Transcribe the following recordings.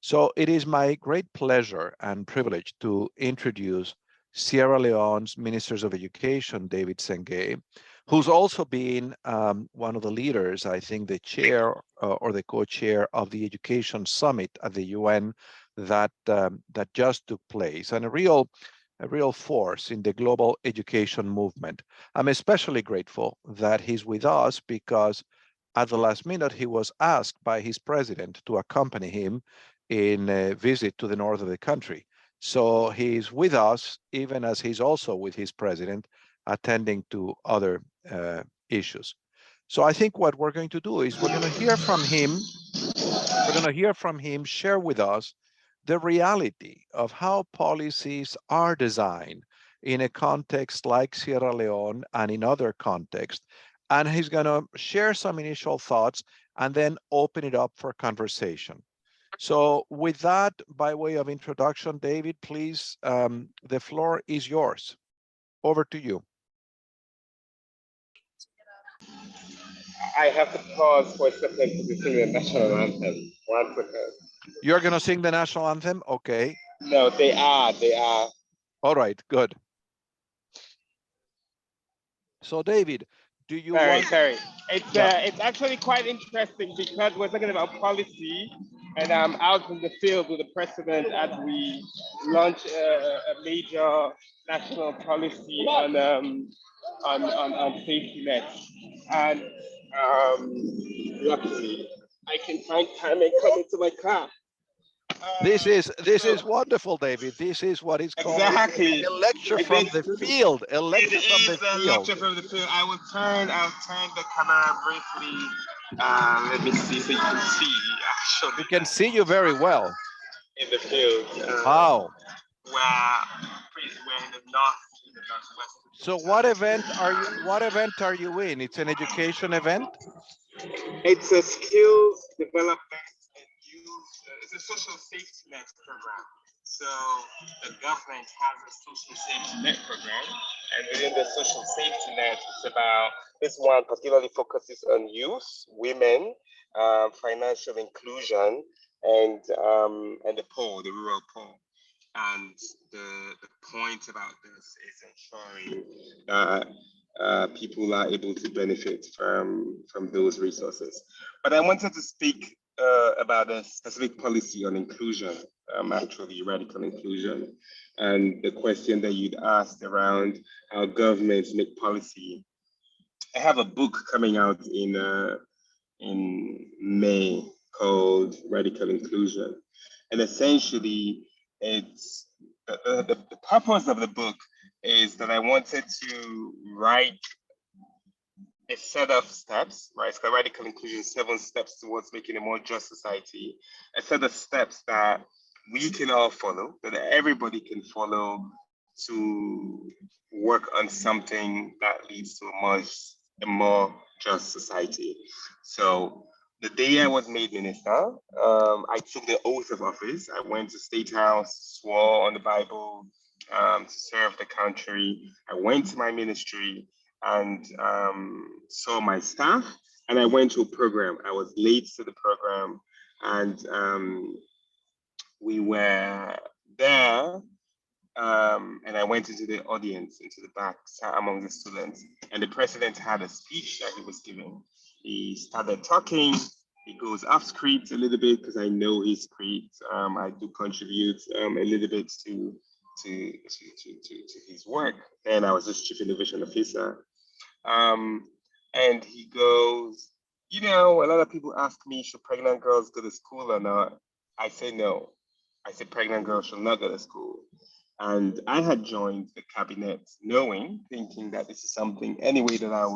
So it is my great pleasure and privilege to introduce Sierra Leone's Minister of Education, David Sengeh, who's also been one of the leaders, I think the chair or the co-chair of the Education Summit at the UN that just took place, and a real force in the global education movement. I'm especially grateful that he's with us because at the last minute, he was asked by his president to accompany him in a visit to the north of the country. So he's with us, even as he's also with his president, attending to other issues. So I think what we're going to do is we're going to hear from him. We're going to hear from him share with us the reality of how policies are designed in a context like Sierra Leone and in other contexts. And he's going to share some initial thoughts and then open it up for conversation. So with that, by way of introduction, David, please, the floor is yours. Over to you. I have to pause for a second to sing the national anthem. 1 second. You're going to sing the national anthem? Okay. No, they are. All right, good. So David, do you want... Sorry. It's actually quite interesting because we're talking about policy, and I'm out in the field with the president as we launch a major national policy on safety nets. And luckily, I can find time and come into my car. This is wonderful, David. This is what is called a lecture from the field. A lecture from the field. I'll turn the camera briefly. Let me see so you can see. We can see you very well. In the field. Wow. We're in the northwest. So what event are you in? It's an education event? It's a skills development. It's a social safety net program. So the government has a social safety net program, and within the social safety net, it's about, this one particularly focuses on youth, women, financial inclusion, and the poor, the rural poor. And the point about this is ensuring that people are able to benefit from those resources. But I wanted to speak about a specific policy on inclusion, actually radical inclusion, and the question that you'd asked around how governments make policy. I have a book coming out in May called Radical Inclusion, and essentially it's the purpose of the book is that I wanted to write a set of steps, right? It's called Radical Inclusion, 7 steps towards making a more just society. A set of steps that we can all follow, that everybody can follow to work on something that leads to a more just society. So the day I was made minister, I took the oath of office. I went to State House, swore on the Bible to serve the country. I went to my ministry and saw my staff, and I went to a program. I was late to the program, and we were there, and I went into the audience, into the back, sat among the students, and the president had a speech that he was giving. He started talking. He goes off script a little bit because I know his script. I do contribute a little bit to his work, and I was just chief innovation officer. And he goes, you know, a lot of people ask me, should pregnant girls go to school or not? I say no. I say pregnant girls should not go to school. And I had joined the cabinet thinking that this is something anyway that I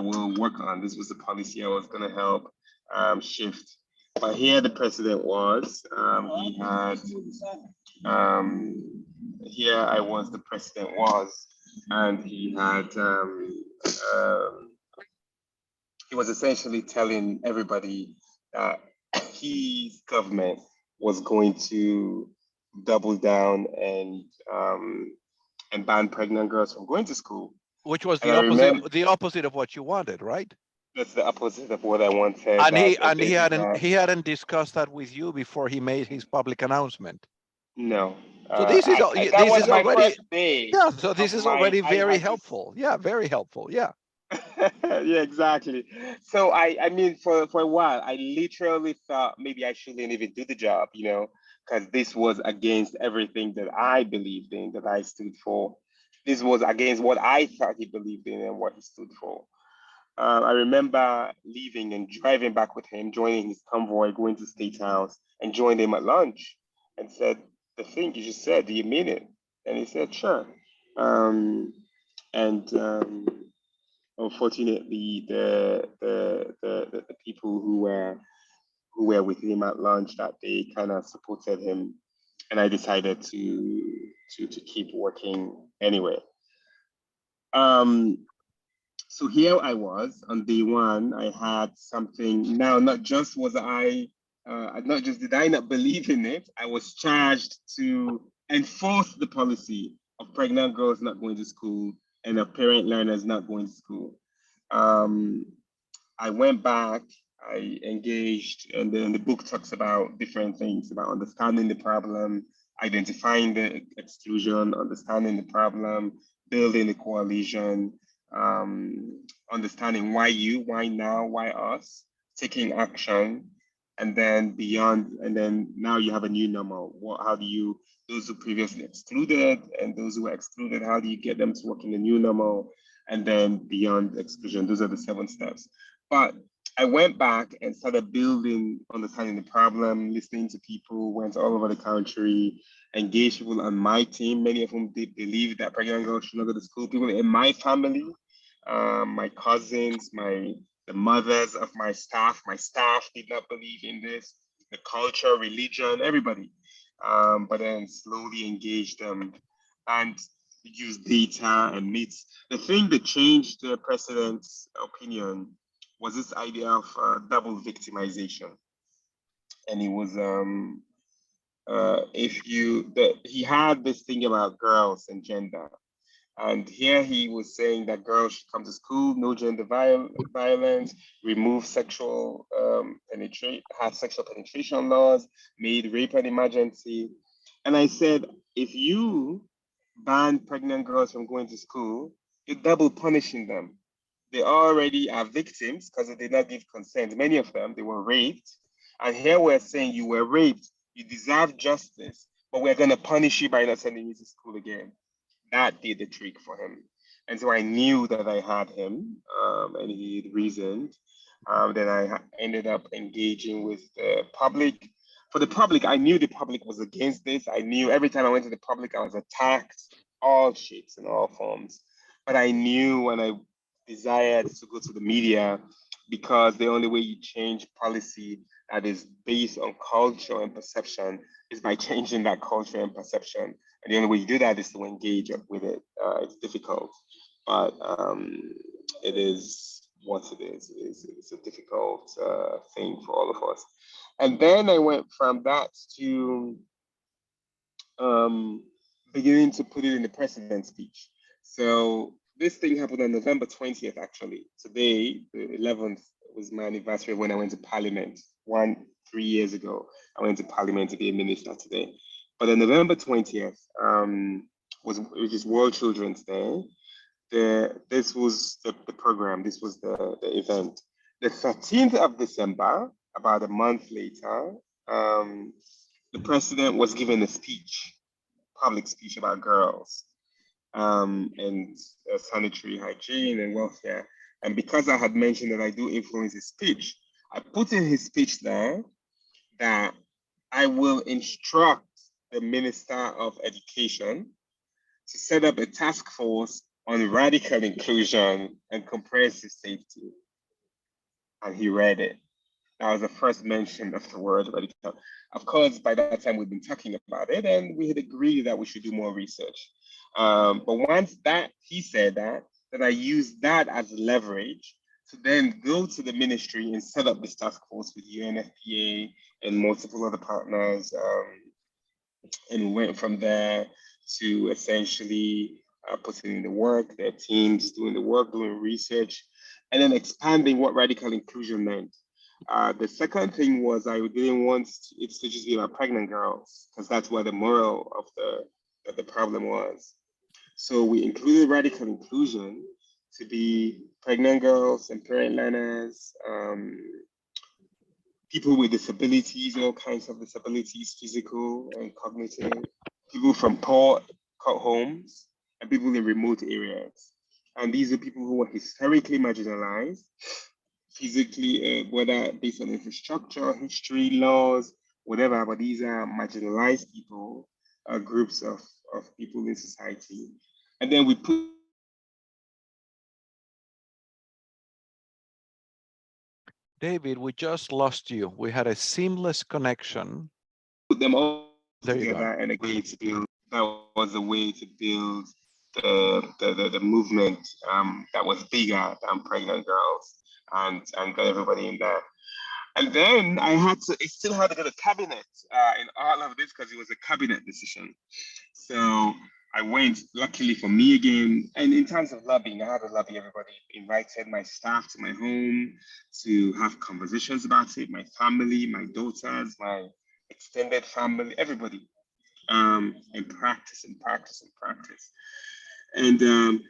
will work on. This was the policy I was going to help shift. But here the president was, he had, here I was, the president was, and he had, he was essentially telling everybody that his government was going to double down and ban pregnant girls from going to school. Which was the opposite of what you wanted, right? That's the opposite of what I wanted. And he That and they did not. he hadn't discussed that with you before he made his public announcement. No. So this is That this was is my already, first day yeah. So of this is my. already I very had to. helpful. Yeah, very helpful. Yeah. Yeah, exactly. So I mean, for a while, I literally thought maybe I shouldn't even do the job, because this was against everything that I believed in, that I stood for. This was against what I thought he believed in and what he stood for. I remember leaving and driving back with him, joining his convoy, going to State House, and joined him at lunch, and said, "The thing you just said, do you mean it?" And he said, "Sure." Um, and Unfortunately, the people who were with him at lunch that day kind of supported him, and I decided to keep working anyway. Um, so here I was on day one. I had something. Now, not just did I not believe in it, I was charged to enforce the policy of pregnant girls not going to school and of parent learners not going to school. Um, I went back, I engaged, and then the book talks about different things, about understanding the problem, identifying the exclusion, understanding the problem, building a coalition, understanding why now, why us, taking action, and then beyond, and then now you have a new normal. How do you, those who previously excluded and those who were excluded, how do you get them to work in the new normal? And then beyond exclusion, those are the 7 steps. But I went back and started building, understanding the problem, listening to people, went all over the country, engaged people on my team, many of whom did believe that pregnant girls should not go to school. People in my family, my cousins, the mothers of my staff did not believe in this, the culture, religion, everybody. But then slowly engaged them and use data and meet. The thing that changed the president's opinion was this idea of double victimization. And it was he had this thing about girls and gender. And here he was saying that girls should come to school, no gender violence, remove have sexual penetration laws, made rape an emergency. And I said, if you ban pregnant girls from going to school, you're double punishing them. They already are victims because they did not give consent. Many of them, they were raped. And here we're saying you were raped, you deserve justice, but we're going to punish you by not sending you to school again. That did the trick for him. And so I knew that I had him, and he reasoned. Then I ended up engaging with the public. For the public, I knew the public was against this. I knew every time I went to the public, I was attacked, all shapes and all forms. But I knew when I desired to go to the media, because the only way you change policy that is based on culture and perception is by changing that culture and perception. And the only way you do that is to engage with it. It's difficult, but it is what it is. It's a difficult thing for all of us. And then I went from that to beginning to put it in the president's speech. So this thing happened on November 20th, actually. Today, the 11th, was my anniversary when I went to Parliament 3 years ago. I went to Parliament to be a minister today. But on November 20th, which is World Children's Day, this was the program, this was the event. The 13th of December, about a month later, the president was given a speech, public speech about girls and sanitary hygiene and welfare. And because I had mentioned that I do influence his speech, I put in his speech there that I will instruct the Minister of Education to set up a task force on radical inclusion and comprehensive safety. And he read it. That was the first mention of the word radical. Of course, by that time we'd been talking about it and we had agreed that we should do more research. But once that he said that, then I used that as leverage to then go to the ministry and set up this task force with UNFPA and multiple other partners. And we went from there to essentially putting in the work, their teams doing the work, doing research. and then expanding what radical inclusion meant. The second thing was I didn't want it to just be about pregnant girls, because that's where the moral of the problem was. So we included radical inclusion to be pregnant girls and parent learners, people with disabilities, all kinds of disabilities, physical and cognitive, people from poor homes, and people in remote areas. And these are people who were historically marginalized, physically, whether based on infrastructure, history, laws, whatever, but these are marginalized people, groups of people in society. And then we put David, we just lost you. We had a seamless connection. them all There you together go. and a way to build. That was a way to build the movement that was bigger than pregnant girls and got everybody in there. And then it still had to go to cabinet in all of this because it was a cabinet decision. So I went, luckily for me again, and in terms of lobbying, I had to lobby everybody, invited my staff to my home to have conversations about it, my family, my daughters, my extended family, everybody, and practice and practice and practice. And the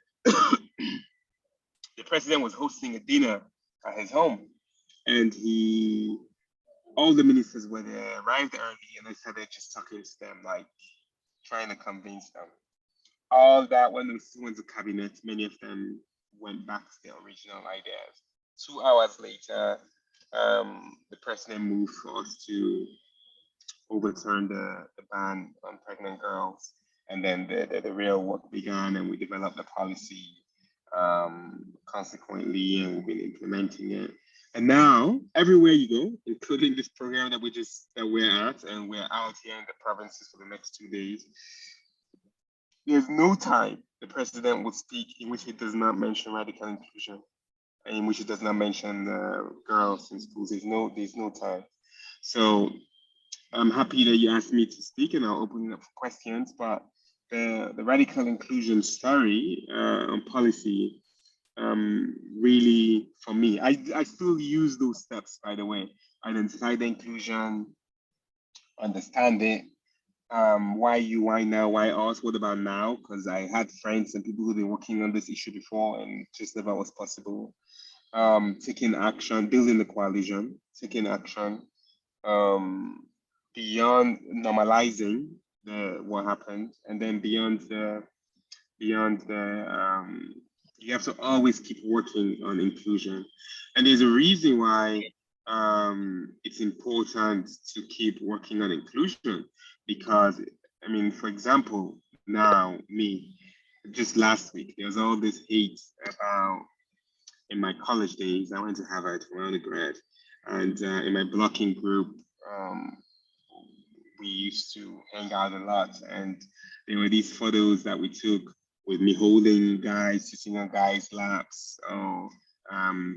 president was hosting a dinner at his home, and all the ministers were there, arrived early, and I started just talking to them, like trying to convince them. All that when we went to cabinet, many of them went back to their original ideas. 2 hours later, the president moved for us to overturn the ban on pregnant girls. And then the real work began, and we developed the policy consequently, and we've been implementing it. And now, everywhere you go, including this program that we're at, and we're out here in the provinces for the next 2 days, there's no time the president would speak in which he does not mention radical inclusion, and in which he does not mention girls in schools. There's no time. So I'm happy that you asked me to speak, and I'll open it up for questions. But the radical inclusion story on policy, really, for me, I still use those steps, by the way. Identify the inclusion, understand it, why you, why now, why us, what about now? Because I had friends and people who've been working on this issue before and just never was possible. Taking action, building the coalition, taking action, beyond normalizing what happened, and then beyond the you have to always keep working on inclusion. And there's a reason why it's important to keep working on inclusion, because I mean, for example, now just last week there was all this hate about, in my college days, I went to Harvard for undergrad, and in my blocking group, we used to hang out a lot, and there were these photos that we took with me holding guys, sitting on guys' laps, or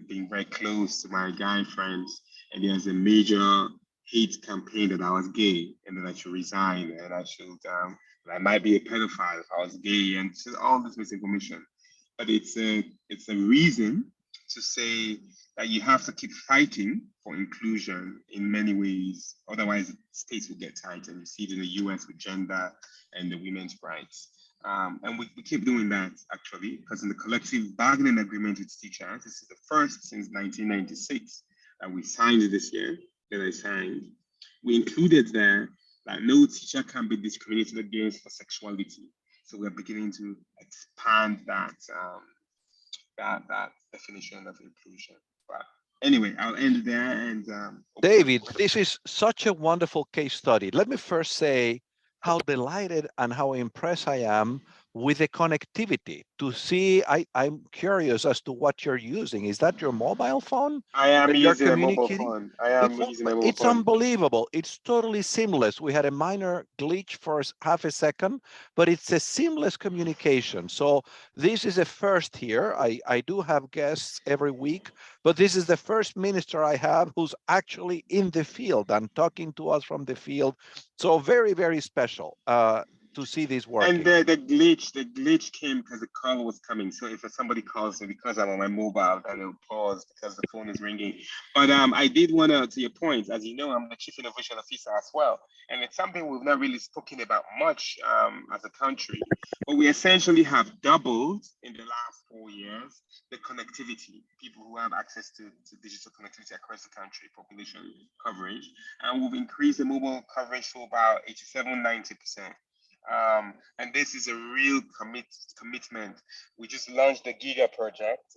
being very close to my guy friends. And there's a major hate campaign that I was gay and that I should resign, and I might be a pedophile if I was gay, and all this misinformation. But it's a reason to say that you have to keep fighting for inclusion in many ways. Otherwise, states will get tight, and you see it in the US with gender and the women's rights. And we keep doing that, actually, because in the collective bargaining agreement with teachers, this is the first since 1996 that we signed this year, that I signed. We included there that no teacher can be discriminated against for sexuality. So we're beginning to expand that that definition of inclusion. But anyway, I'll end there. And David, this is such a wonderful case study. Let me first say how delighted and how impressed I am with the connectivity to see. I'm curious as to what you're using. Is that your mobile phone? I am that you're using a mobile communicating? phone. I am using my mobile It's phone. unbelievable. It's totally seamless. We had a minor glitch for half a second, but it's a seamless communication. So this is a first here. I do have guests every week, but this is the first minister I have who's actually in the field and talking to us from the field. So very, very special. to see this And working. the glitch came because the call was coming. So if somebody calls me because I'm on my mobile, then it'll pause because the phone is ringing. But I did want to your point, as you know, I'm the Chief Innovation Officer as well. And it's something we've not really spoken about much as a country. But we essentially have doubled in the last 4 years the connectivity, people who have access to digital connectivity across the country, population coverage. And we've increased the mobile coverage to about 87, 90%. And this is a real commitment. We just launched the Giga project,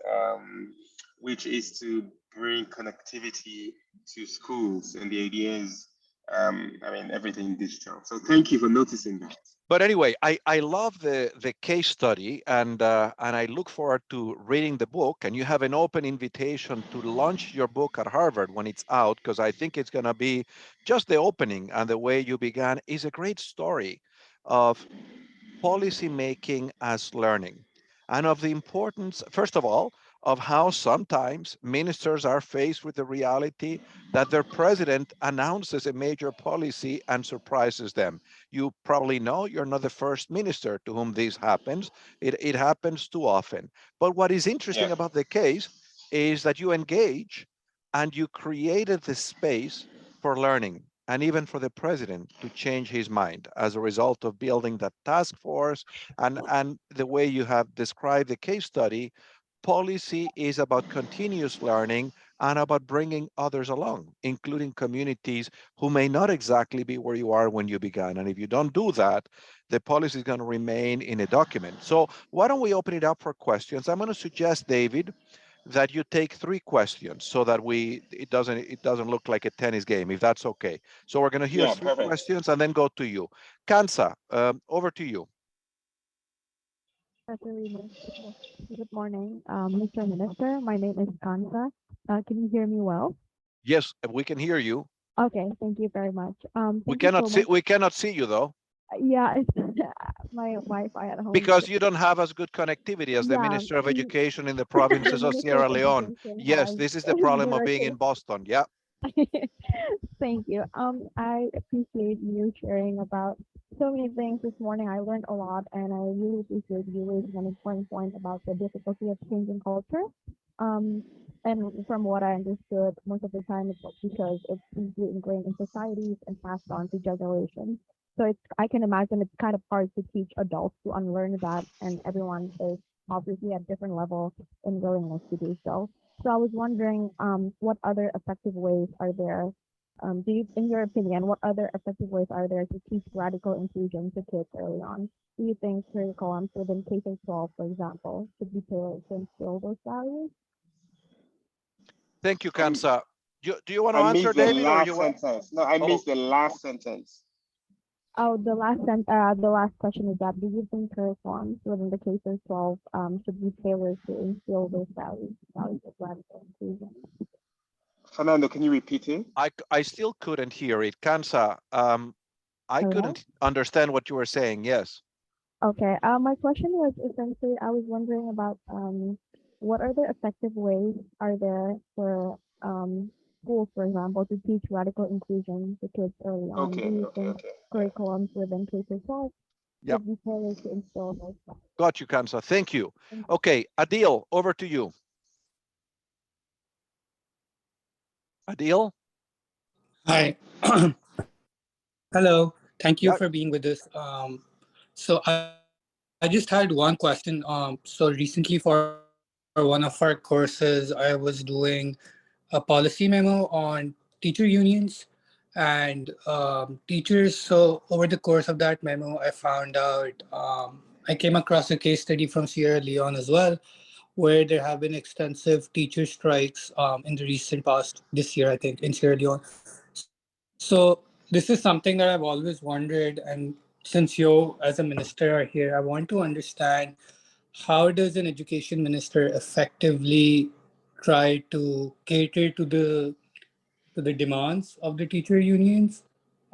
which is to bring connectivity to schools, and the idea is, everything digital. So thank you for noticing that. But anyway, I love the case study, and I look forward to reading the book. And you have an open invitation to launch your book at Harvard when it's out, because I think it's going to be just the opening, and the way you began is a great story of policy making as learning, and of the importance, first of all, of how sometimes ministers are faced with the reality that their president announces a major policy and surprises them. You probably know you're not the first minister to whom this happens. It happens too often. But what is interesting Yeah. about the case is that you engage and you created the space for learning, and even for the president to change his mind as a result of building that task force. And the way you have described the case study, policy is about continuous learning and about bringing others along, including communities who may not exactly be where you are when you began. And if you don't do that, the policy is going to remain in a document. So why don't we open it up for questions? I'm going to suggest, David, that you take 3 questions so that it doesn't look like a tennis game, if that's okay. So we're going to hear Yeah, 3 perfect. questions and then go to you. Kansa, over to you. Good morning, Mr. Minister. My name is Kansa. Can you hear me well? Yes, we can hear you. Okay, thank you very much. We Thank you cannot so see much. we cannot see you though, Yeah, it's my Wi-Fi at home. because you don't have as good connectivity as the Yeah, Minister of mm, Education in the the provinces of Minister of Sierra Leone. Education Yes, has this is the problem of being directly. in Boston. Yeah. Thank you. I appreciate you sharing about so many things this morning. I learned a lot, and I really appreciate you raising an important point about the difficulty of changing culture. Um, and from what I understood, most of the time it's because it's deeply ingrained in societies and passed on to generations. So I can imagine it's kind of hard to teach adults to unlearn that, and everyone is obviously at different levels in willingness to do so. So I was wondering, what other effective ways are there? In your opinion, what other effective ways are there to teach radical inclusion to kids early on? Do you think curriculums within K through 12, for example, should be tailored to instill those values? Thank you, Um, Kansa. Do you want to I answer, missed the David, or last you want? sentence. No, I Oh, missed the last sentence. Oh, the last question is that do you think curriculums within the K through 12 should be tailored to instill those values of radical inclusion? Fernando, can you repeat it? I still couldn't hear it. Kansa, I Hello? couldn't understand what you were saying. Yes. Okay. My question was essentially, I was wondering about what are the effective ways are there for schools, for example, to teach radical inclusion to kids early on? Do Okay, you okay, think okay. curriculums within K through 12 Yeah. should be tailored to instill those values? Got you, Kansa. Thank you. Thank you. Okay, Adil, over to you. Adil? Hi. Hello. Thank you Yeah. for being with us. So I just had one question. So recently for one of our courses, I was doing a policy memo on teacher unions and teachers. So over the course of that memo, I found out I came across a case study from Sierra Leone as well, where there have been extensive teacher strikes in the recent past, this year, I think, in Sierra Leone. So this is something that I've always wondered. And since you, as a minister, are here, I want to understand how does an education minister effectively try to cater to the demands of the teacher unions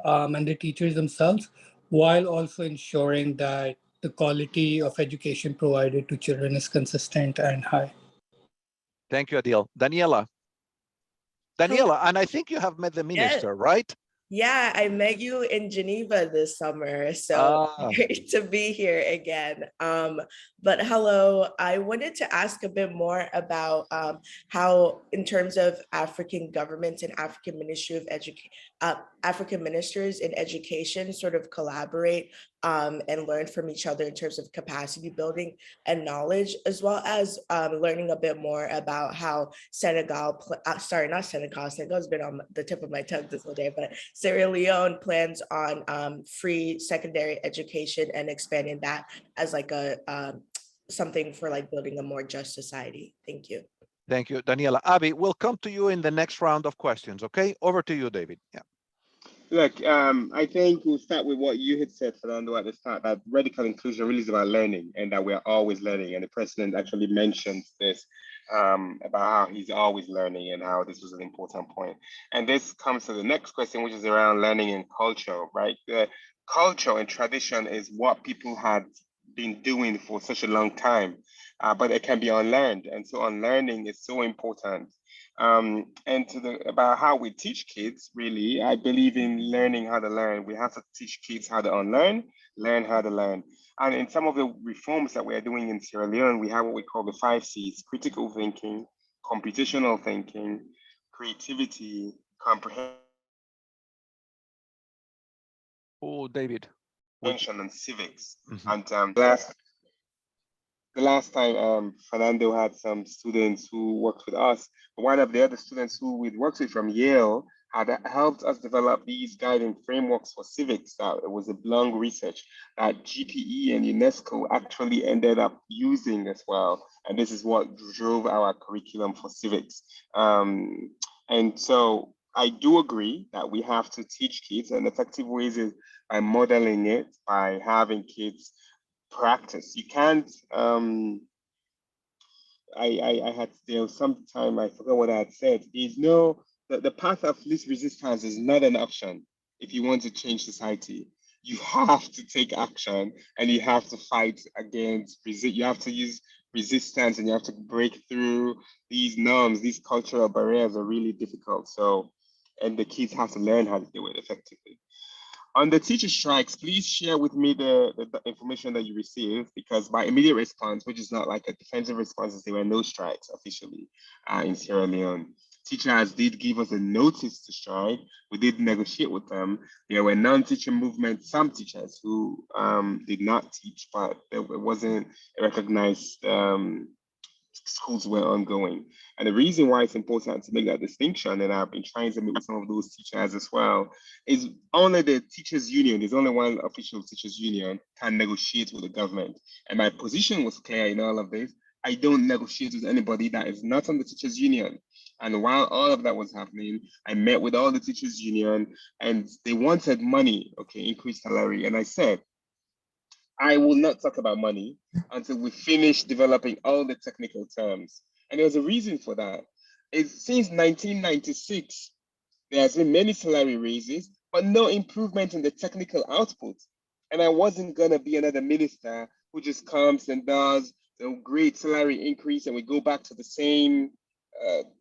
and the teachers themselves, while also ensuring that the quality of education provided to children is consistent and high. Thank you, Adil. Daniela. Hello. Daniela, and I think you have met the Yeah. minister, right? Yeah, I met you in Geneva this summer, so Ah, great to be here again. But hello, I wanted to ask a bit more about how, in terms of African governments and African Ministry of Education, African ministers in education sort of collaborate and learn from each other in terms of capacity building and knowledge, as well as learning a bit more about how Senegal, sorry, not Senegal, Senegal's been on the tip of my tongue this whole day, but Sierra Leone plans on free secondary education and expanding that as like a something for like building a more just society. Thank you. thank you, Daniela. Abby, we'll come to you in the next round of questions, okay? Over to you, David. Yeah. Look, I think we'll start with what you had said, Fernando, at the start, that radical inclusion really is about learning and that we're always learning. And the president actually mentioned this about how he's always learning and how this was an important point. And this comes to the next question, which is around learning and culture, right? The culture and tradition is what people had been doing for such a long time, but it can be unlearned. And so unlearning is so important. And about how we teach kids, really, I believe in learning how to learn. We have to teach kids how to unlearn, learn how to learn. And in some of the reforms that we are doing in Sierra Leone, we have what we call the 5 C's: critical thinking, computational thinking, creativity, comprehension, Oh, David. and civics. Mhm. And the last time Fernando had some students who worked with us, one of the other students who we'd worked with from Yale had helped us develop these guiding frameworks for civics. It was a long research that GPE and UNESCO actually ended up using as well. And this is what drove our curriculum for civics. And so I do agree that we have to teach kids, and effective ways is by modeling it, by having kids practice. You can't. I had there was some time I forgot what I had said. There's no the path of least resistance is not an option if you want to change society. You have to take action and you have to fight against you have to use resistance and you have to break through these norms. These cultural barriers are really difficult. So and the kids have to learn how to do it effectively. On the teacher strikes, please share with me the information that you received, because my immediate response, which is not like a defensive response, is there were no strikes officially in Sierra Leone. Teachers did give us a notice to strike. We did negotiate with them. There were non-teacher movements, some teachers who did not teach, but it wasn't recognized schools were ongoing. And the reason why it's important to make that distinction, and I've been trying to meet with some of those teachers as well, is only the teachers union, there's only one official teachers union, can negotiate with the government. And my position was clear in all of this. I don't negotiate with anybody that is not on the teachers union. And while all of that was happening, I met with all the teachers union and they wanted money, okay, increased salary. And I said, I will not talk about money until we finish developing all the technical terms. And there's a reason for that. It's since 1996, there has been many salary raises, but no improvement in the technical output. And I wasn't gonna be another minister who just comes and does the great salary increase and we go back to the same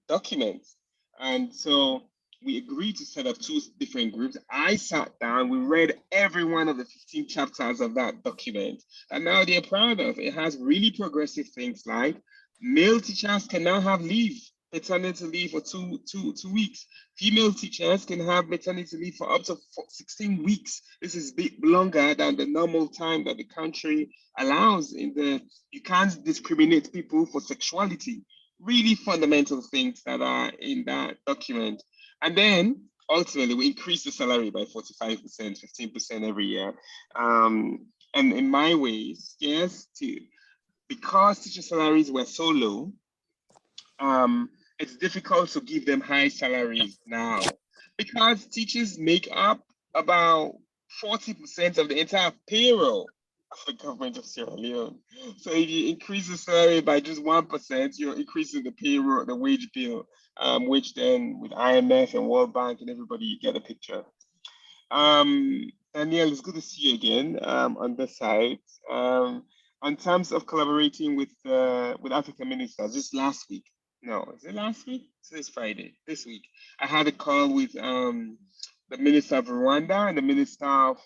documents. And so we agreed to set up 2 different groups. I sat down, we read every one of the 15 chapters of that document. And now they're proud of. It has really progressive things like male teachers can now have leave, maternity leave for two weeks. Female teachers can have maternity leave for up to 16 weeks. This is longer than the normal time that the country allows. You can't discriminate people for sexuality. Really fundamental things that are in that document. And then ultimately we increase the salary by 45%, 15% every year. And in my ways, yes, because teacher salaries were so low, it's difficult to give them high salaries now because teachers make up about 40% of the entire payroll of the government of Sierra Leone. So if you increase the salary by just 1%, you're increasing the payroll, the wage bill, which then with IMF and World Bank and everybody, you get a picture. Danielle, it's good to see you again on this side. On terms of collaborating with African ministers, just last week, no, is it last week? Today's Friday. This week, I had a call with the Minister of Rwanda and the Minister of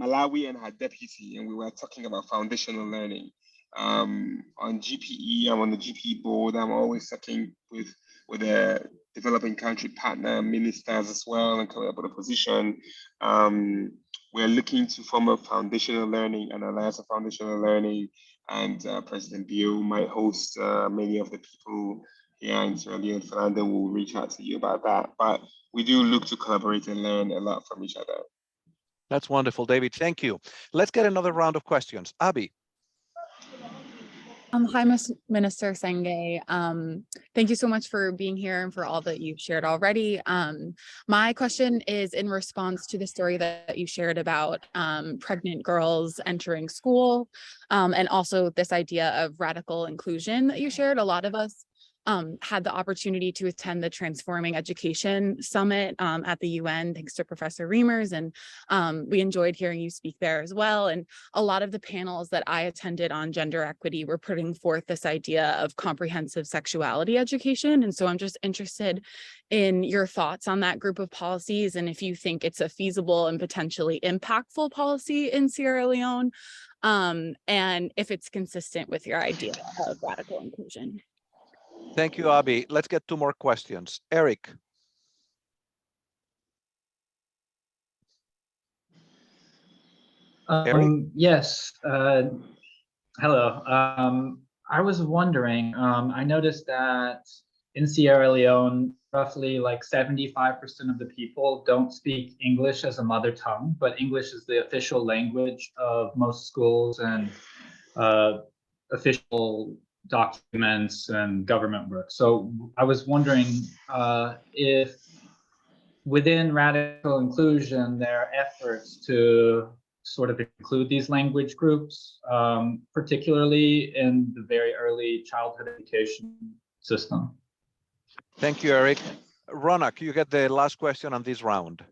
Malawi and her deputy, and we were talking about foundational learning. On GPE, I'm on the GPE board. I'm always talking with a developing country partner ministers as well and coming up with a position. We're looking to form a foundational learning, an alliance of foundational learning, and President Bio might host many of the people here in Sierra Leone. Fernando will reach out to you about that. But we do look to collaborate and learn a lot from each other. That's wonderful, David. Thank you. Let's get another round of questions. Abby. Hi, Minister Sengeh. Thank you so much for being here and for all that you've shared already. My question is in response to the story that you shared about pregnant girls entering school, and also this idea of radical inclusion that you shared. A lot of us had the opportunity to attend the Transforming Education Summit at the UN, thanks to Professor Reimers, and we enjoyed hearing you speak there as well. And a lot of the panels that I attended on gender equity were putting forth this idea of comprehensive sexuality education. And so I'm just interested in your thoughts on that group of policies, and if you think it's a feasible and potentially impactful policy in Sierra Leone, and if it's consistent with your idea of radical inclusion. Thank you, Abby. Let's get two more questions. Eric. Eric? Yes. Hello. I was wondering, I noticed that in Sierra Leone, roughly like 75% of the people don't speak English as a mother tongue, but English is the official language of most schools and official documents and government work. So I was wondering if within radical inclusion, there are efforts to sort of include these language groups, particularly in the very early childhood education system. Thank you, Eric. Ronak, you get the last question on this round.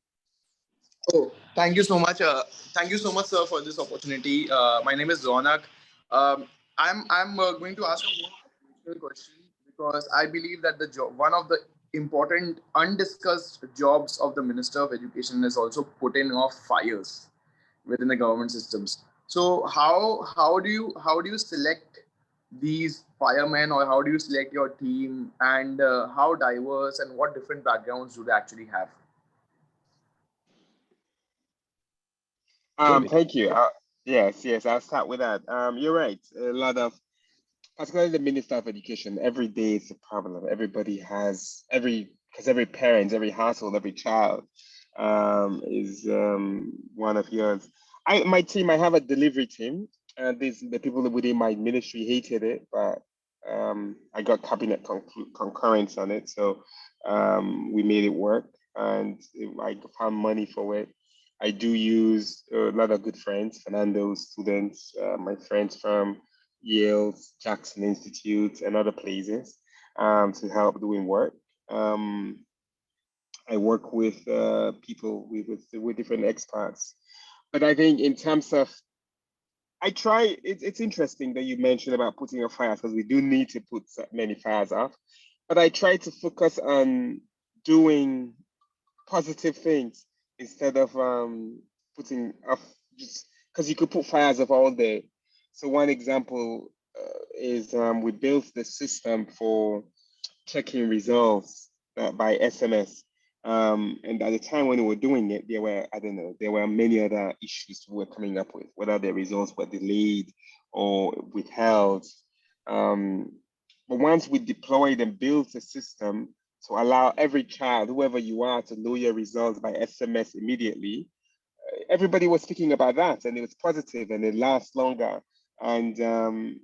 Oh, thank you so much. Thank you so much, sir, for this opportunity. My name is Ronak. I'm going to ask a more technical question because I believe that one of the important undiscussed jobs of the Minister of Education is also putting off fires within the government systems. So how do you select these firemen, or how do you select your team, and how diverse and what different backgrounds do they actually have? Thank you. Yes, I'll start with that. You're right. A lot of, particularly the Minister of Education, every day is a problem. Everybody has because every parent, every household, every child is one of yours. My team, I have a delivery team, and the people within my ministry hated it, but I got cabinet concurrence on it, so we made it work, and I found money for it. I do use a lot of good friends, Fernando's students, my friends from Yale, Jackson Institute, and other places to help doing work. I work with people with different experts, but I think in terms of, it's interesting that you mentioned about putting a fire, because we do need to put many fires off, but I try to focus on doing positive things instead of putting off, just because you could put fires off all day. So one example is we built the system for checking results by SMS. And at the time when we were doing it, there were many other issues we were coming up with, whether the results were delayed or withheld. But once we deployed and built a system to allow every child, whoever you are, to know your results by SMS immediately, everybody was speaking about that, and it was positive, and it lasts longer. And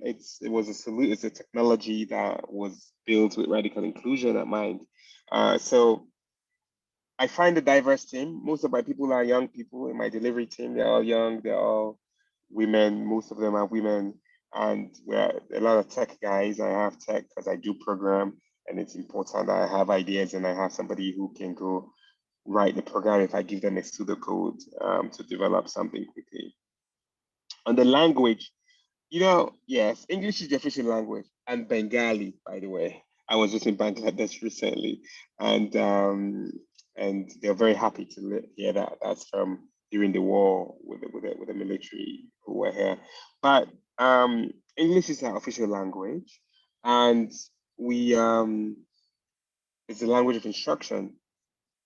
it's a technology that was built with radical inclusion in mind. So I find a diverse team. Most of my people are young people in my delivery team. They're all young. They're all women. Most of them are women. And we're a lot of tech guys. I have tech because I do program, and it's important that I have ideas and I have somebody who can go write the program if I give them a pseudocode to develop something quickly. On the language, yes, English is the official language, and Bengali, by the way. I was just in Bangladesh recently, and and they're very happy to hear that. That's from during the war with the military who were here. But English is our official language, and we it's the language of instruction.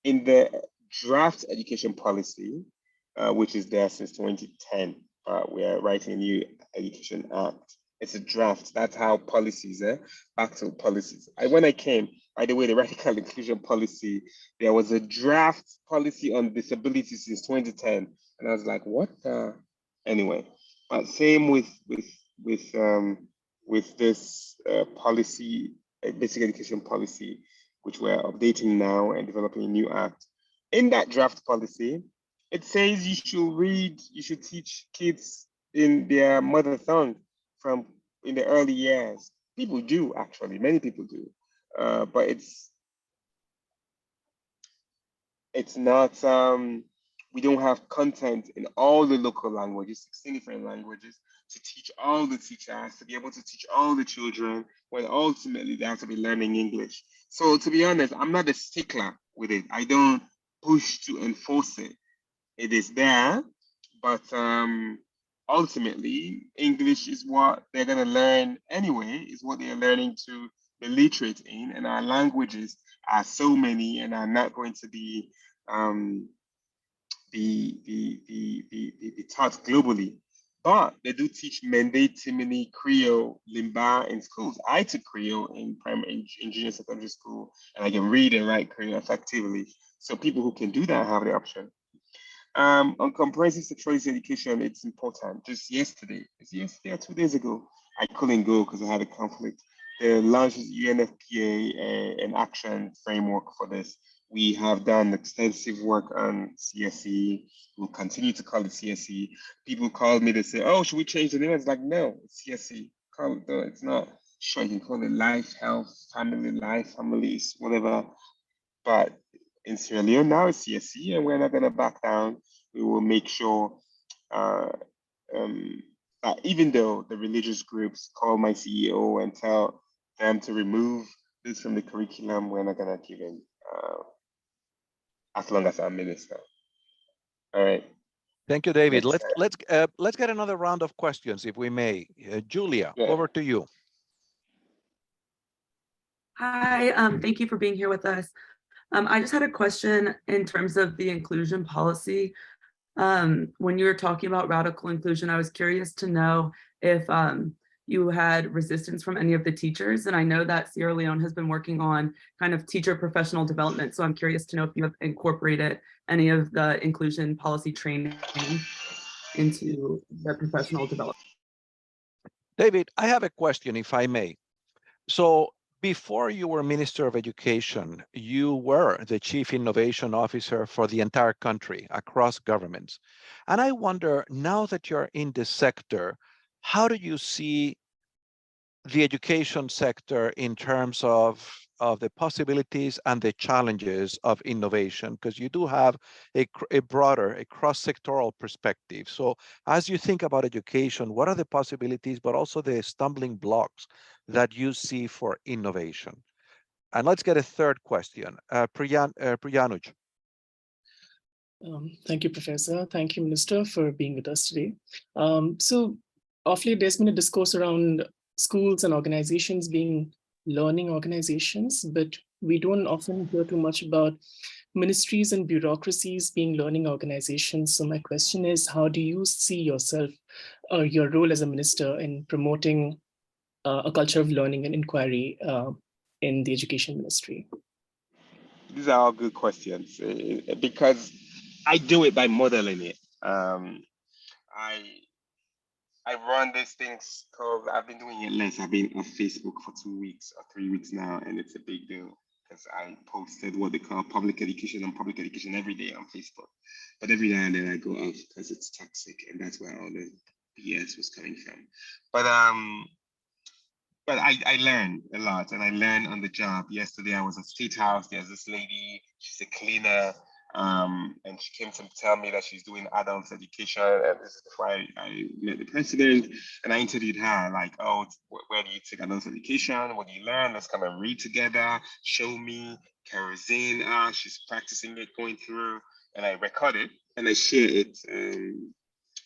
In the draft education policy, which is there since 2010, we are writing a new education act. It's a draft. That's how policies, back to policies. When I came, by the way, the radical inclusion policy, there was a draft policy on disability since 2010, and I was like, what the? Anyway, but same with this policy, basic education policy, which we're updating now and developing a new act. In that draft policy, it says you should teach kids in their mother tongue from in the early years. People do, actually, many people do, but it's not, we don't have content in all the local languages, 16 different languages, to teach all the teachers, to be able to teach all the children, when ultimately they have to be learning English. So to be honest, I'm not a stickler with it. I don't push to enforce it. It is there, but ultimately, English is what they're going to learn anyway, is what they're learning to be literate in, and our languages are so many and are not going to be taught globally. But they do teach Mende, Timini, Creole, Limba in schools. I took Creole in primary, in junior secondary school, and I can read and write Creole effectively. So people who can do that have the option. On comprehensive sexuality education, it's important. Just yesterday, or 2 days ago, I couldn't go because I had a conflict. The launch is UNFPA, an action framework for this. We have done extensive work on CSE. We'll continue to call it CSE. People called me to say, oh, should we change the name? It's like, no, it's CSE. Call it, it's not. Sure, you can call it life, health, family, life, families, whatever. But in Sierra Leone now it's CSE, and we're not going to back down. We will make sure that even though the religious groups call my CEO and tell them to remove this from the curriculum, we're not going to give in as long as I'm minister. All right. Thank you, David. Let's get another round of questions, if we may. Julia, over to you. Hi, thank you for being here with us. I just had a question in terms of the inclusion policy. When you were talking about radical inclusion, I was curious to know if you had resistance from any of the teachers. And I know that Sierra Leone has been working on kind of teacher professional development. So I'm curious to know if you have incorporated any of the inclusion policy training into the professional development. David, I have a question, if I may. So before you were Minister of Education, you were the Chief Innovation Officer for the entire country across governments. And I wonder, now that you're in this sector, how do you see the education sector in terms of the possibilities and the challenges of innovation? Because you do have a broader, a cross-sectoral perspective. So as you think about education, what are the possibilities, but also the stumbling blocks that you see for innovation? And let's get a third question. Priyanuj. Thank you, Professor. Thank you, Minister, for being with us today. So of late, there's been a discourse around schools and organizations being learning organizations, but we don't often hear too much about ministries and bureaucracies being learning organizations. So my question is, how do you see yourself or your role as a minister in promoting a culture of learning and inquiry in the education ministry? These are all good questions because I do it by modeling it. I run these things called, I've been doing it less. I've been on Facebook for 2 weeks or 3 weeks now, and it's a big deal because I posted what they call public education and public education every day on Facebook. But every now and then I go off because it's toxic, and that's where all the BS was coming from. But I learn a lot, and I learn on the job. Yesterday I was at State House. There's this lady, she's a cleaner. And she came to tell me that she's doing adult education, and this is before I met the president, and I interviewed her, like, oh, where do you take adult education? What do you learn? Let's come and read together, show me, kerosene, she's practicing it, going through, and I record it, and I share it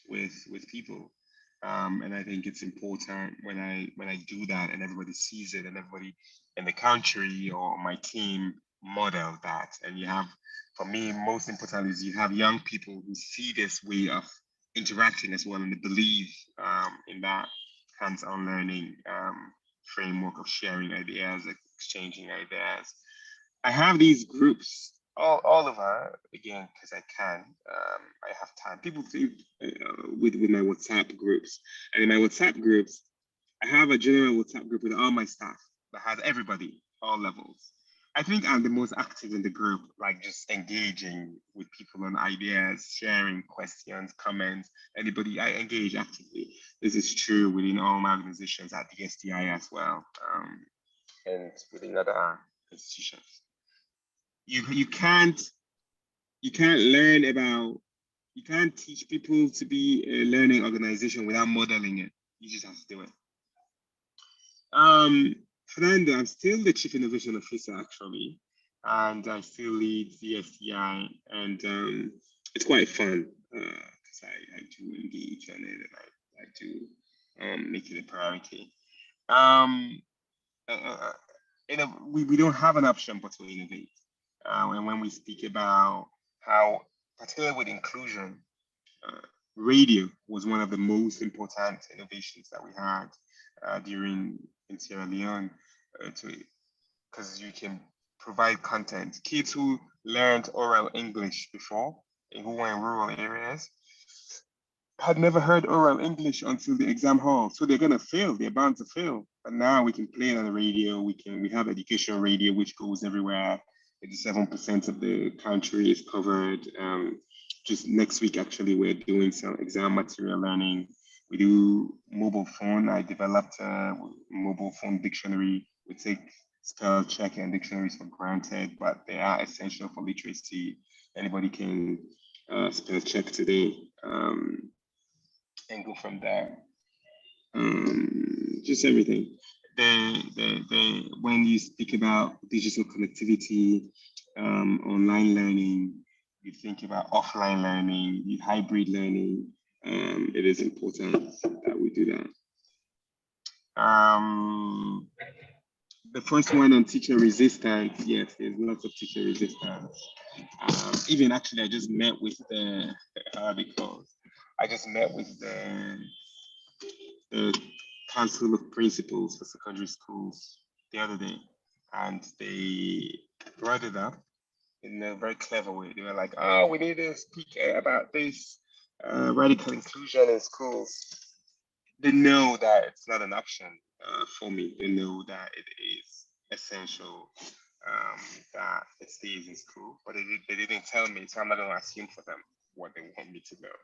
with people. And I think it's important when I do that and everybody sees it and everybody in the country or my team model that. And you have, for me, most important is you have young people who see this way of interacting as well and they believe in that hands-on learning framework of sharing ideas, exchanging ideas. I have these groups all over again because I can. I have time. People think with my WhatsApp groups, and in my WhatsApp groups, I have a general WhatsApp group with all my staff that has everybody, all levels. I think I'm the most active in the group, like just engaging with people on ideas, sharing questions, comments. Anybody, I engage actively. This is true within all my organizations at the SDI as well, and within other institutions. You can't learn about, you can't teach people to be a learning organization without modeling it. You just have to do it. Fernando, I'm still the Chief Innovation Officer actually, and I still lead the STI, and it's quite fun because I do engage on it and I do make it a priority. We don't have an option but to innovate. And when we speak about how, particularly with inclusion, radio was one of the most important innovations that we had during in Sierra Leone, because you can provide content. Kids who learned oral English before, who were in rural areas, had never heard oral English until the exam hall. So they're gonna fail, they're bound to fail. But now we can play it on the radio, we have educational radio, which goes everywhere. 87% of the country is covered. Just next week, actually, we're doing some exam material learning. We do mobile phone. I developed a mobile phone dictionary. We take spell check and dictionaries for granted, but they are essential for literacy. Anybody can spell check today and go from there. Just everything. When you speak about digital connectivity, online learning, you think about offline learning, the hybrid learning. It is important that we do that. The first one on teacher resistance, yes, there's lots of teacher resistance. Even actually, I just met with the Council of Principals for Secondary Schools the other day, and they brought it up in a very clever way. They were like, oh, we need to speak about this radical inclusion in schools. They know that it's not an option for me. They know that it is essential that it stays in school, but they didn't tell me, so I'm not going to assume for them what they want me to know.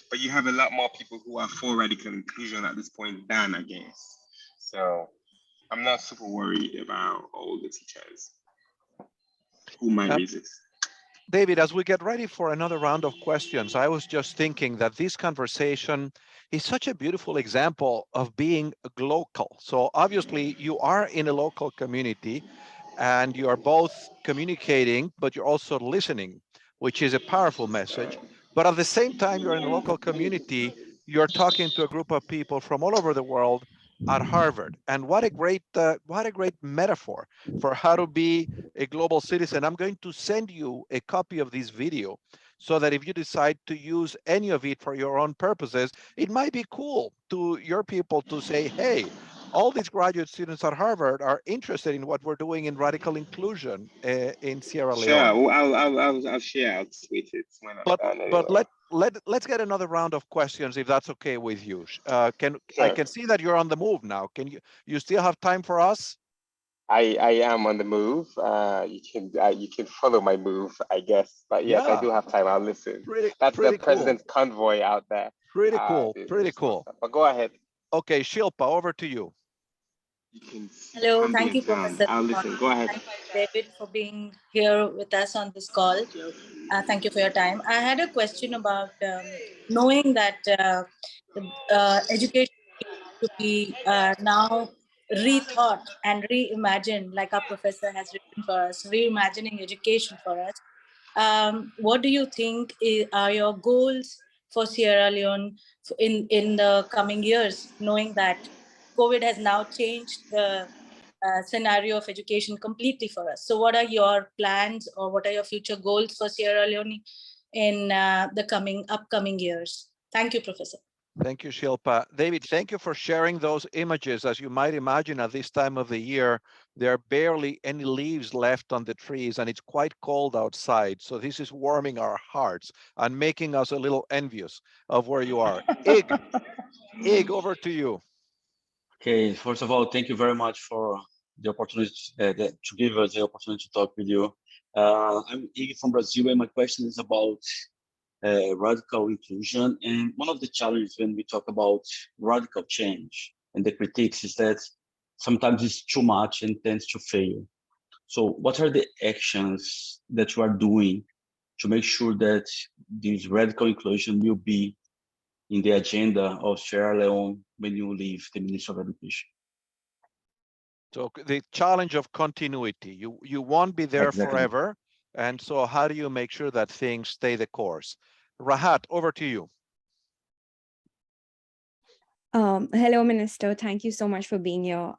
But you have a lot more people who are for radical inclusion at this point than against. So I'm not super worried about all the teachers who might resist. David, as we get ready for another round of questions, I was just thinking that this conversation is such a beautiful example of being local. So obviously you are in a local community and you are both communicating, but you're also listening, which is a powerful message. But at the same time, you're in a local community, you're talking to a group of people from all over the world at Harvard. And what a great metaphor for how to be a global citizen. I'm going to send you a copy of this video so that if you decide to use any of it for your own purposes, it might be cool to your people to say, hey, all these graduate students at Harvard are interested in what we're doing in radical inclusion in Sierra Leone. Sure, I'll share. I'll tweet it when I'm done. But let's get another round of questions if that's okay with you. Sure. I can see that you're on the move now. Can you still have time for us? I am on the move. You can follow my move, I guess. But yes, I do have time. I'll listen. That's the president's convoy out there. Pretty cool. But go ahead. Okay, Shilpa, over to you. You can see Hello, Cambia thank you, down. Professor. I'll listen. Go ahead. Thank you, David, for being here with us on this call. Thank you for your time. I had a question about knowing that education needs to be now rethought and reimagined, like our professor has written for us, reimagining education for us. What do you think are your goals for Sierra Leone in the coming years, knowing that COVID has now changed the scenario of education completely for us? So what are your plans or what are your future goals for Sierra Leone in the upcoming years? Thank you, Professor. Thank you, Shilpa. David, thank you for sharing those images. As you might imagine, at this time of the year, there are barely any leaves left on the trees and it's quite cold outside. So this is warming our hearts and making us a little envious of where you are. Ig, over to you. Okay, first of all, thank you very much for the opportunity to give us the opportunity to talk with you. I'm Ig from Brazil, and my question is about radical inclusion. And one of the challenges when we talk about radical change and the critiques is that sometimes it's too much and tends to fail. So what are the actions that you are doing to make sure that this radical inclusion will be in the agenda of Sierra Leone when you leave the Ministry of Education? So the challenge of continuity, you won't be there Exactly. forever. And so how do you make sure that things stay the course? Rahat, over to you. Hello, Minister. Thank you so much for being here.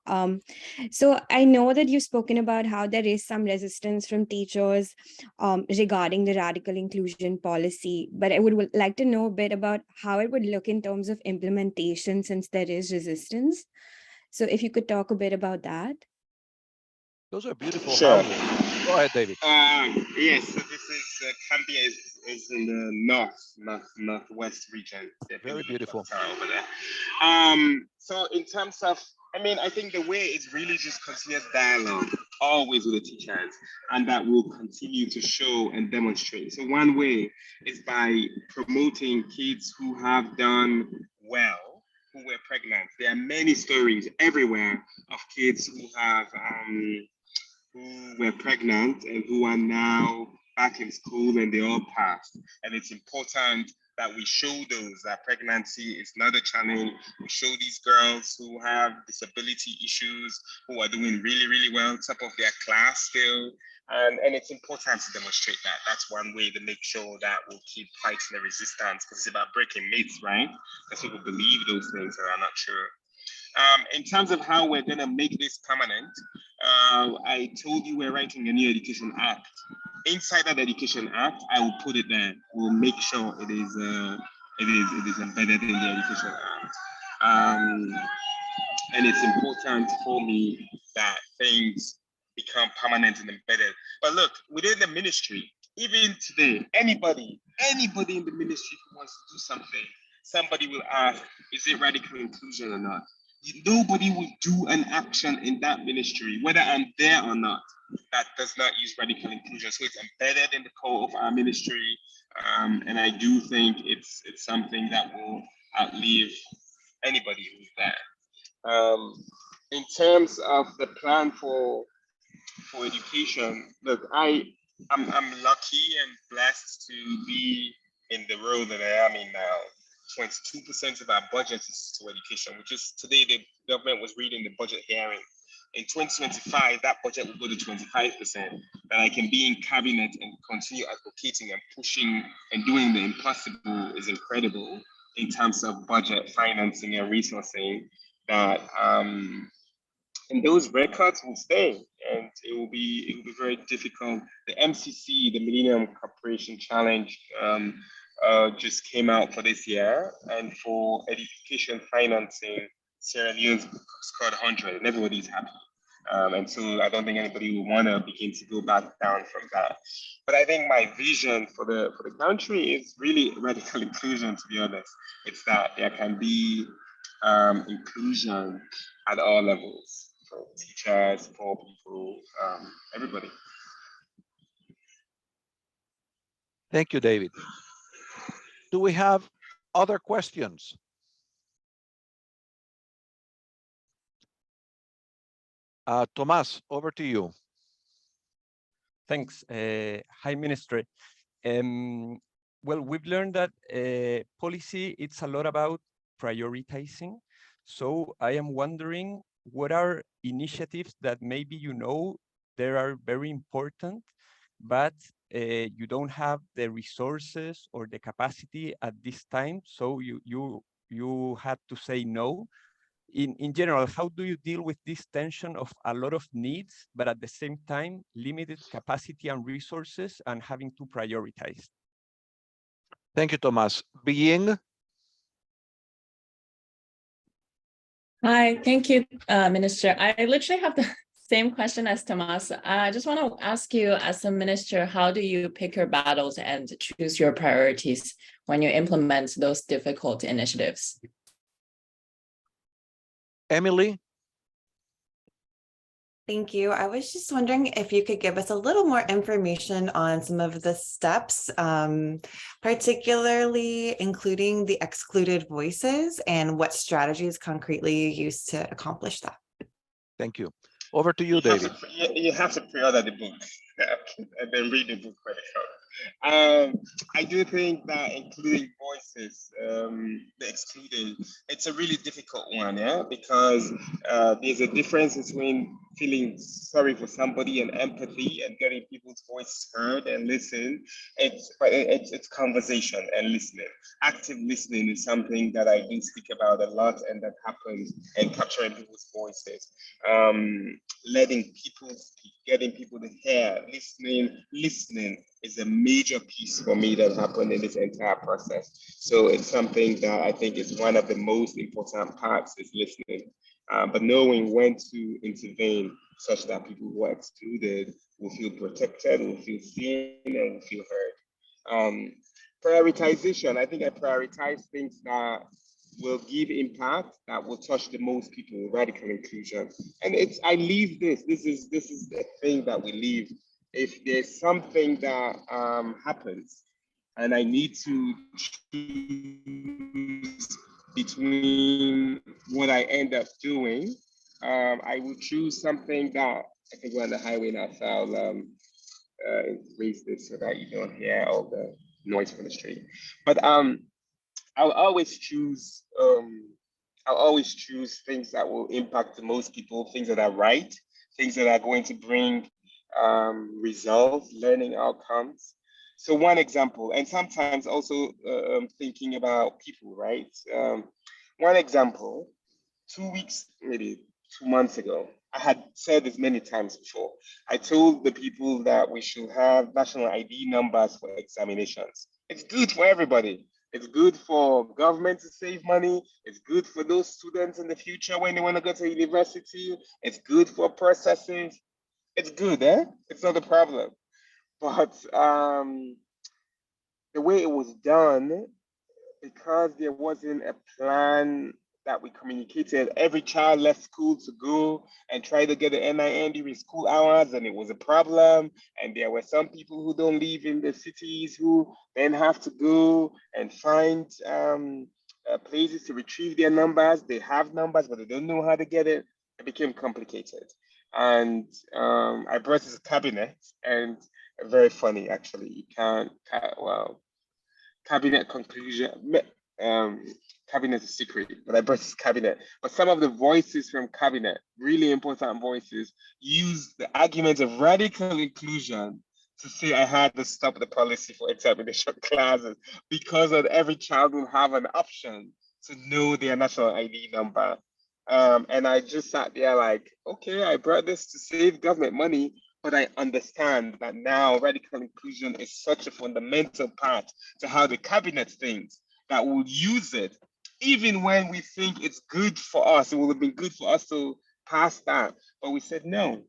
So I know that you've spoken about how there is some resistance from teachers regarding the radical inclusion policy, but I would like to know a bit about how it would look in terms of implementation since there is resistance. So if you could talk a bit about that. Those are beautiful Sure. houses. Go ahead, David. Yes, so this is Cambia is in the northwest region. Very beautiful. Over there. So in terms of, I mean, I think the way is really just continuous dialogue, always with the teachers, and that will continue to show and demonstrate. So one way is by promoting kids who have done well, who were pregnant. There are many stories everywhere of kids who have who were pregnant and who are now back in school and they all passed. And it's important that we show those that pregnancy is not a challenge. We show these girls who have disability issues, who are doing really, really well, top of their class still. And it's important to demonstrate that. That's one way to make sure that we'll keep fighting the resistance, because it's about breaking myths, right? Because people believe those things that are not true. In terms of how we're going to make this permanent, I told you we're writing a new Education Act. Inside that Education Act, I will put it there. We'll make sure it is embedded in the Education Act. And it's important for me that things become permanent and embedded. But look, within the ministry, even today, anybody in the ministry who wants to do something, somebody will ask, is it radical inclusion or not? Nobody will do an action in that ministry, whether I'm there or not, that does not use radical inclusion. So it's embedded in the core of our ministry. And I do think it's something that will outlive anybody who's there. In terms of the plan for education, look, I'm lucky and blessed to be in the role that I am in now. 22% of our budget is to education, which is today the government was reading the budget hearing. In 2025, that budget will go to 25%. That I can be in cabinet and continue advocating and pushing and doing the impossible is incredible in terms of budget financing and resourcing. That and those records will stay, and it will be very difficult. The MCC, the Millennium Corporation Challenge, just came out for this year, and for education financing, Sierra Leone scored 100, and everybody's happy. And so I don't think anybody will want to begin to go back down from that. But I think my vision for the country is really radical inclusion. To be honest, it's that there can be inclusion at all levels, for teachers, for people, everybody. Thank you, David. Do we have other questions? Tomas, over to you. Thanks. Hi, Minister. Well, we've learned that policy, it's a lot about prioritizing. So I am wondering, what are initiatives that maybe you know they are very important, but you don't have the resources or the capacity at this time, so you had to say no. In general, how do you deal with this tension of a lot of needs, but at the same time, limited capacity and resources and having to prioritize? Thank you, Tomas. Being. Hi, thank you, Minister. I literally have the same question as Tomas. I just want to ask you, as a minister, how do you pick your battles and choose your priorities when you implement those difficult initiatives? Emily? Thank you. I was just wondering if you could give us a little more information on some of the steps, particularly including the excluded voices and what strategies concretely you used to accomplish that. Thank you. Over to you, David. You have to pre-order the book and then read the book when it comes. I do think that including voices, the excluded, it's a really difficult one, yeah, because there's a difference between feeling sorry for somebody and empathy and getting people's voices heard and listen. It's conversation and listening. Active listening is something that I do speak about a lot, and that happens in capturing people's voices. Letting people speak, getting people to hear, listening is a major piece for me that happened in this entire process. So it's something that I think is one of the most important parts, is listening, but knowing when to intervene such that people who are excluded will feel protected, will feel seen, and will feel heard. Prioritization, I think I prioritize things that will give impact, that will touch the most people, radical inclusion. And I leave this is the thing that we leave. If there's something that happens and I need to choose between what I end up doing, I will choose something that, I think we're on the highway now, so I'll raise this so that you don't hear all the noise from the street. But I'll always choose things that will impact the most people, things that are right, things that are going to bring results, learning outcomes. So one example, and sometimes also thinking about people, right? One example, 2 weeks, maybe 2 months ago, I had said this many times before. I told the people that we should have national ID numbers for examinations. It's good for everybody. It's good for government to save money. It's good for those students in the future when they want to go to university. It's good for processes. It's good, eh? It's not a problem. But the way it was done, because there wasn't a plan that we communicated, every child left school to go and try to get an NIN during school hours, and it was a problem. And there were some people who don't live in the cities who then have to go and find places to retrieve their numbers. They have numbers, but they don't know how to get it. It became complicated. And I brought this cabinet, and very funny, actually. You can't, well, cabinet conclusion, cabinet is secret, but I brought this cabinet. But some of the voices from cabinet, really important voices, use the argument of radical inclusion to say I had to stop the policy for examination classes because of every child will have an option to know their national ID number. And I just sat there like, okay, I brought this to save government money, but I understand that now radical inclusion is such a fundamental part to how the cabinet thinks, that we'll use it, even when we think it's good for us. It would have been good for us to pass that. But we said, no,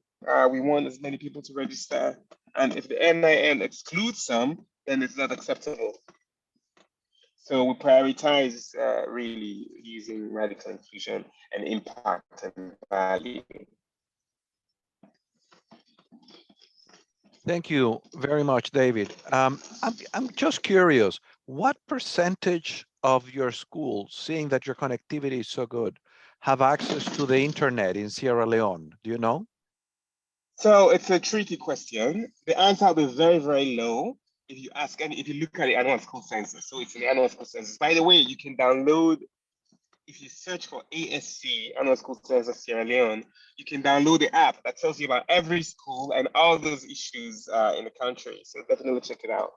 we want as many people to register. And if the NIN excludes some, then it's not acceptable. So we prioritize really using radical inclusion and impact and value. Thank you very much, David. I'm just curious, what percentage of your schools, seeing that your connectivity is so good, have access to the internet in Sierra Leone? Do you know? So it's a tricky question. The answer will be very, very low if you ask any, if you look at the annual school census. So it's an annual school census. By the way, you can download, if you search for ASC, Annual School Census Sierra Leone, you can download the app that tells you about every school and all those issues in the country. So definitely check it out.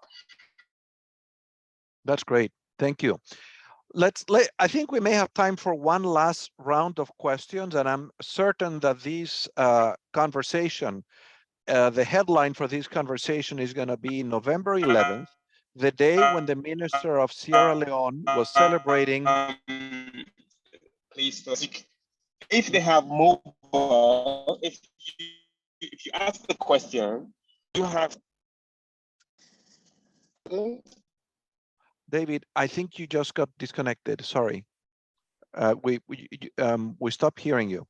That's great. Thank you. I think we may have time for one last round of questions, and I'm certain that this conversation, the headline for this conversation is going to be November 11th, the day when the Minister of Sierra Leone was celebrating. Please, if they have mobile, if you ask the question, you have. David, I think you just got disconnected. Sorry. We stopped hearing you.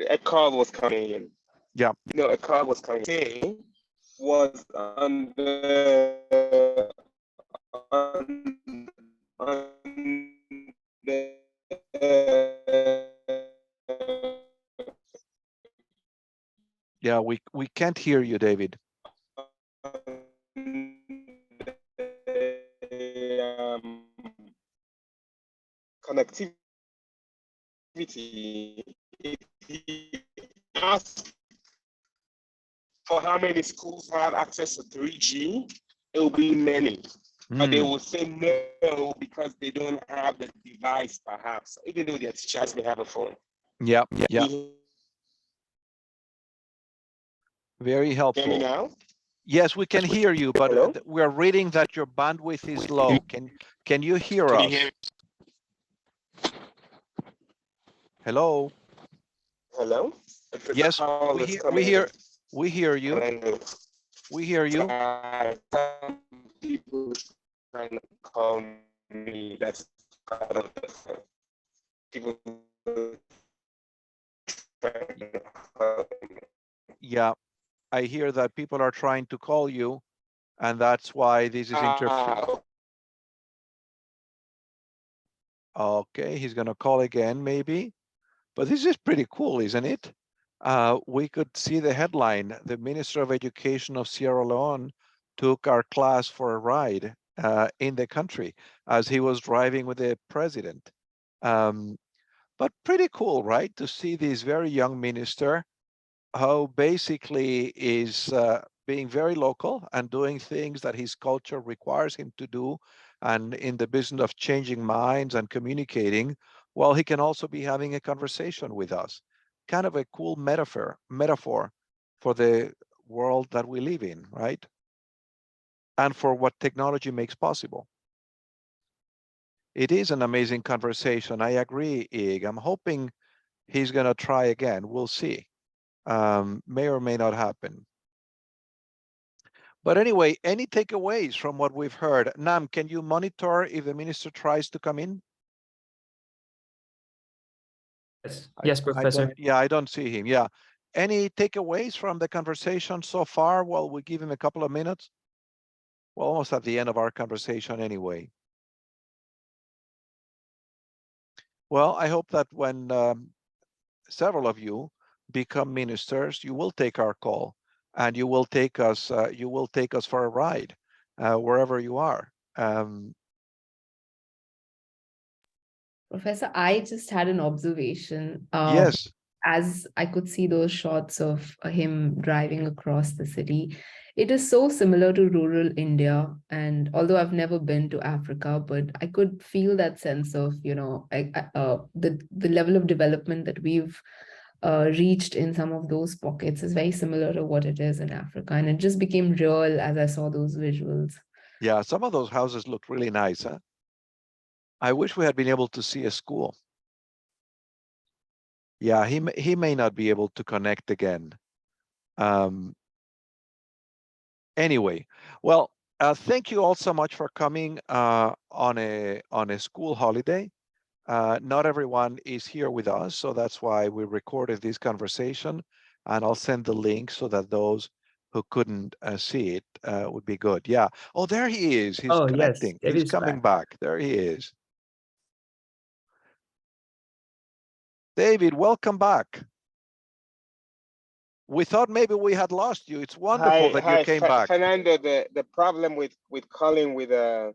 A call was coming in. Yeah. No, a call was coming in. Was on the Yeah, we can't hear you, David. Connectivity. If you ask for how many schools have access to 3G, it will be many. But they will say no because they don't have the device, perhaps, even though their teachers may have a phone. Yeah, yeah. Very helpful. Hear me now? Yes, we can hear you, but Hello? we're reading that your bandwidth is low. Can you hear us? Hello? Yes, we hear you. We hear you. Some people trying to call me. That's part of the people. Yeah, I hear that people are trying to call you, and that's why this is interfering. Okay, he's going to call again, maybe. But this is pretty cool, isn't it? We could see the headline: the Minister of Education of Sierra Leone took our class for a ride in the country as he was driving with the president. But pretty cool, right? To see this very young minister who basically is being very local and doing things that his culture requires him to do, and in the business of changing minds and communicating, while he can also be having a conversation with us. Kind of a cool metaphor for the world that we live in, right? And for what technology makes possible. It is an amazing conversation. I agree, Ig. I'm hoping he's going to try again. We'll see. May or may not happen. But anyway, any takeaways from what we've heard? Nam, can you monitor if the minister tries to come in? Yes, Professor. I don't see him. Yeah. Any takeaways from the conversation so far? Well, we give him a couple of minutes. We're almost at the end of our conversation anyway. Well, I hope that when several of you become ministers, you will take our call and you will take us for a ride wherever you are. Professor, I just had an observation. Yes. As I could see those shots of him driving across the city, it is so similar to rural India. And although I've never been to Africa, but I could feel that sense of, the level of development that we've reached in some of those pockets is very similar to what it is in Africa. And it just became real as I saw those visuals. Yeah, some of those houses look really nice, huh? I wish we had been able to see a school. Yeah, he may not be able to connect again. Anyway, well, thank you all so much for coming on a school holiday. Not everyone is here with us, so that's why we recorded this conversation, and I'll send the link so that those who couldn't see it would be good. Yeah. Oh, there he is. He's connecting. Yes, He's coming back. There he is. David, welcome back. We thought maybe we had lost you. It's wonderful that you came back. Fernando, the problem with calling with a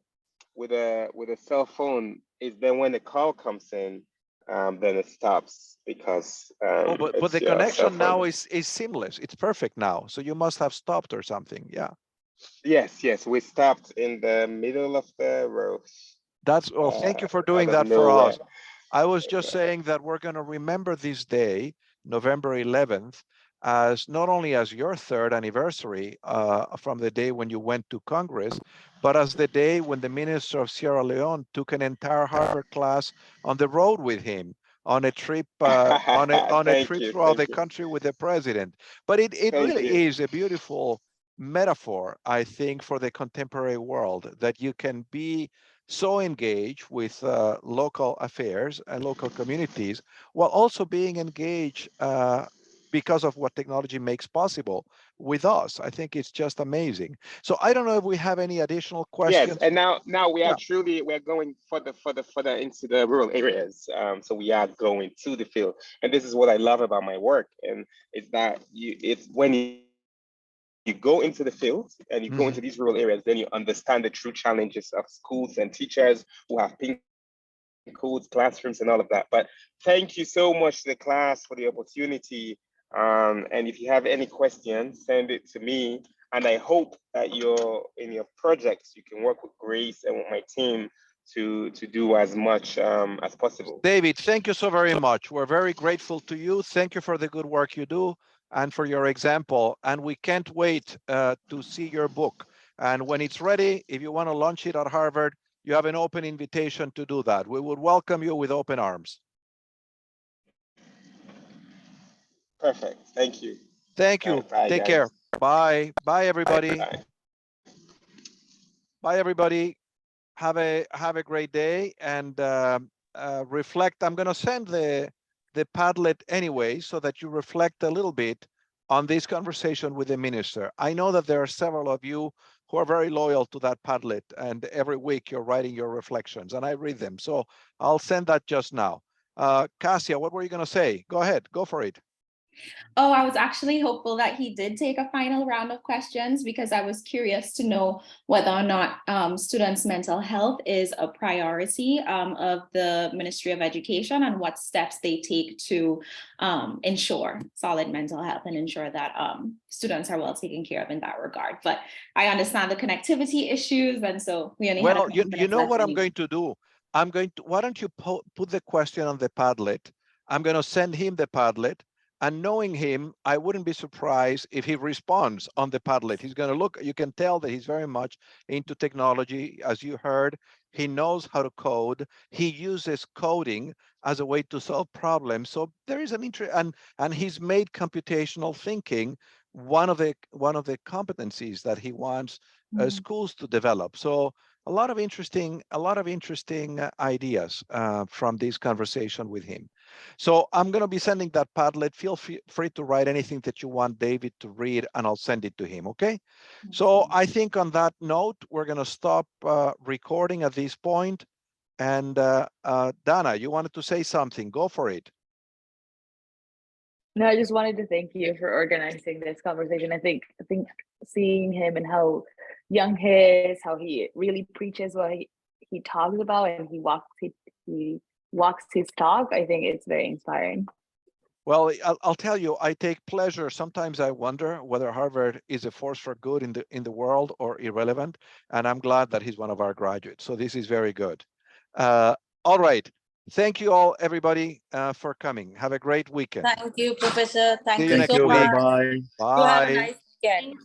cell phone is then when the call comes in, then it stops because but the connection now is seamless. It's perfect now. So you must have stopped or something. Yeah. Yes, we stopped in the middle of the road. That's well, thank you for doing that for us. I was just saying that we're going to remember this day, November 11th, as not only as your third anniversary from the day when you went to Congress, but as the day when the Minister of Sierra Leone took an entire Harvard class on the road with him on a trip on a trip throughout the country with the president. But it really is a beautiful metaphor, I think, for the contemporary world, that you can be so engaged with local affairs and local communities while also being engaged because of what technology makes possible with us. I think it's just amazing. So I don't know if we have any additional questions. Yes, and now we are we're going further into the rural areas. So we are going to the field, and this is what I love about my work, and it's that it's when you go into the field and you go into these rural areas, then you understand the true challenges of schools and teachers who have pink codes, classrooms, and all of that. But thank you so much to the class for the opportunity. And if you have any questions, send it to me. And I hope that in your projects, you can work with Grace and with my team to do as much as possible. David, thank you so very much. We're very grateful to you. Thank you for the good work you do and for your example. And we can't wait to see your book. And when it's ready, if you want to launch it at Harvard, you have an open invitation to do that. We would welcome you with open arms. Perfect. Thank you. Thank you. Bye, Take guys. care. Bye. Bye, everybody. Bye. Bye, everybody. Have a great day and reflect. I'm going to send the Padlet anyway, so that you reflect a little bit on this conversation with the minister. I know that there are several of you who are very loyal to that Padlet, and every week you're writing your reflections, and I read them. So I'll send that just now. Cassia, what were you going to say? Go ahead. Go for it. Oh, I was actually hopeful that he did take a final round of questions, because I was curious to know whether or not students' mental health is a priority of the Ministry of Education, and what steps they take to ensure solid mental health and ensure that students are well taken care of in that regard. But I understand the connectivity issues, and so we only well, you know what I'm going to do? Why don't you put the question on the Padlet? I'm going to send him the Padlet. And knowing him, I wouldn't be surprised if he responds on the Padlet. He's going to look, you can tell that he's very much into technology. As you heard, he knows how to code. He uses coding as a way to solve problems. So there is an interest, and he's made computational thinking one of the competencies that he wants schools to develop. So a lot of interesting ideas from this conversation with him. So I'm going to be sending that Padlet. Feel free to write anything that you want David to read, and I'll send it to him, okay? So I think on that note, we're going to stop recording at this point. And Dana, you wanted to say something. Go for it. No, I just wanted to thank you for organizing this conversation. I think seeing him and how young he is, how he really preaches what he talks about, and he walks his talk, I think it's very inspiring. Well, I'll tell you, I take pleasure. Sometimes I wonder whether Harvard is a force for good in the world or irrelevant, and I'm glad that he's one of our graduates. So this is very good. All right. Thank you all, everybody, for coming. Have a great weekend. Thank you, Professor. Thank you next so week. much. Bye. You have a nice weekend.